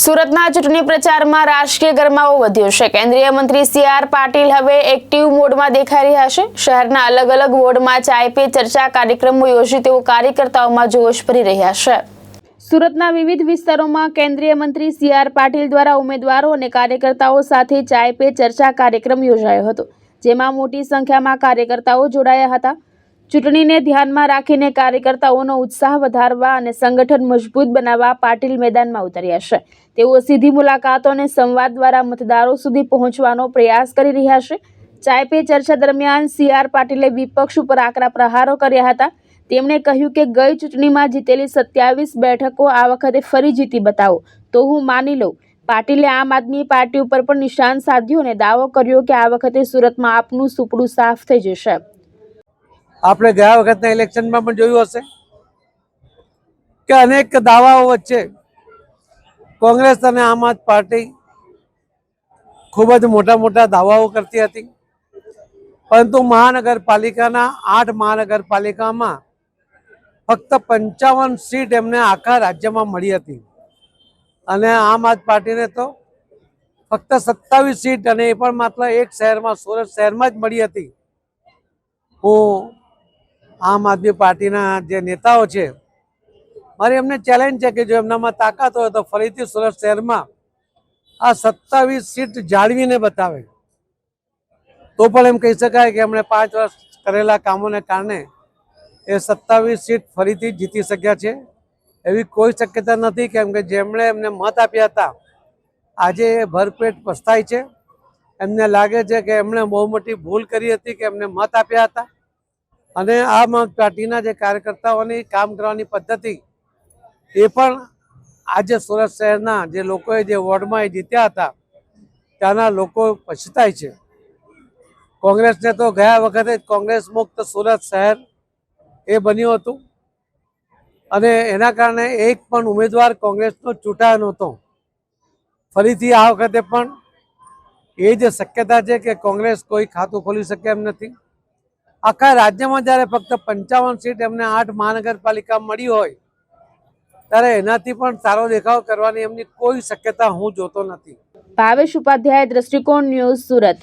સુરતના ચૂંટણી પ્રચારમાં રાજકીય ગરમાવો વધ્યો છે। કેન્દ્રીય મંત્રી સી.આર. પાટીલ હવે એક્ટિવ મોડમાં દેખાઈ રહ્યા છે। શહેરના અલગ અલગ વોર્ડમાં ચાય પે ચર્ચા કાર્યક્રમો યોજી તેઓ કાર્યકર્તાઓમાં જોશ ભરી રહ્યા છે। સુરતના વિવિધ વિસ્તારોમાં કેન્દ્રીય મંત્રી સી.આર. પાટીલ દ્વારા ઉમેદવારો અને કાર્યકર્તાઓ સાથે ચાય પે ચર્ચા કાર્યક્રમ યોજાયો હતો, જેમાં મોટી સંખ્યામાં કાર્યકર્તાઓ જોડાયા હતા। ચૂંટણીને ધ્યાનમાં રાખીને કાર્યકર્તાઓનો ઉત્સાહ વધારવા અને સંગઠન મજબૂત બનાવવા પાટીલ મેદાનમાં ઉતર્યા છે। તેઓ સીધી મુલાકાતો અને સંવાદ દ્વારા મતદારો સુધી પહોંચવાનો પ્રયાસ કરી રહ્યા છે। ચાય પે ચર્ચા દરમિયાન સી.આર. પાટીલે વિપક્ષ ઉપર આકરા પ્રહારો કર્યા હતા। તેમણે કહ્યું કે ગઈ ચૂંટણીમાં જીતેલી 27 બેઠકો આ વખતે ફરી જીતી બતાવો તો હું માની લઉં। પાટીલે આમ આદમી પાર્ટી ઉપર પણ નિશાન સાધ્યું અને દાવો કર્યો કે આ વખતે સુરતમાં આપનું સુપડું સાફ થઈ જશે। આપણે ગયા વખતના ઇલેક્શનમાં પણ જોયું હશે કે અનેક દાવાઓ વચ્ચે કોંગ્રેસ અને આમ આદમી પાર્ટી ખૂબ જ મોટા દાવાઓ કરતી હતી, પરંતુ મહાનગરપાલિકાના 8 મહાનગરપાલિકામાં ફક્ત 55 સીટ એમને આખા રાજ્યમાં મળી હતી અને આમ આદમી પાર્ટીને તો ફક્ત 27 સીટ, અને એ પણ માત્ર એક શહેરમાં, સુરત શહેરમાં જ મળી હતી। હું આમ આદમી પાર્ટીના જે નેતાઓ છે, મારી એમને ચેલેન્જ છે કે જો એમનામાં તાકાત હોય તો ફરીથી સુરત શહેરમાં આ 27 સીટ જાળવીને બતાવે તો પણ એમ કહી શકાય કે એમણે 5 વર્ષ કરેલા કામોને કારણે એ 27 સીટ ફરીથી જીતી શક્યા છે। એવી કોઈ શક્યતા નથી, કેમ કે જેમણે એમને મત આપ્યા હતા આજે એ ભરપેટ પસ્તાય છે। એમને લાગે છે કે એમણે બહુ મોટી ભૂલ કરી હતી કે એમને મત આપ્યા હતા, અને આમ આદમી પાર્ટીના જે કાર્યકર્તાઓની કામ કરવાની પદ્ધતિ એ પણ આજે સુરત શહેરના જે લોકોએ જે વોર્ડમાં એ જીત્યા હતા ત્યાંના લોકો પછતાય છે। કોંગ્રેસને તો ગયા વખતે કોંગ્રેસ મુક્ત સુરત શહેર એ બન્યું હતું અને એના કારણે એક પણ ઉમેદવાર કોંગ્રેસનો ચૂંટાયો નહોતો। ફરીથી આ વખતે પણ એ જ શક્યતા છે કે કોંગ્રેસ કોઈ ખાતું ખોલી શકે એમ નથી। આખા રાજ્યમાં જ્યારે ફક્ત 55 સીટ એમને 8 મહાનગરપાલિકા મળી હોય ત્યારે એનાથી પણ સારો દેખાવ કરવાની એમની કોઈ શક્યતા હું જોતો નથી। ભાવેશ ઉપાધ્યાય, દ્રષ્ટિકોણ ન્યૂઝ, સુરત।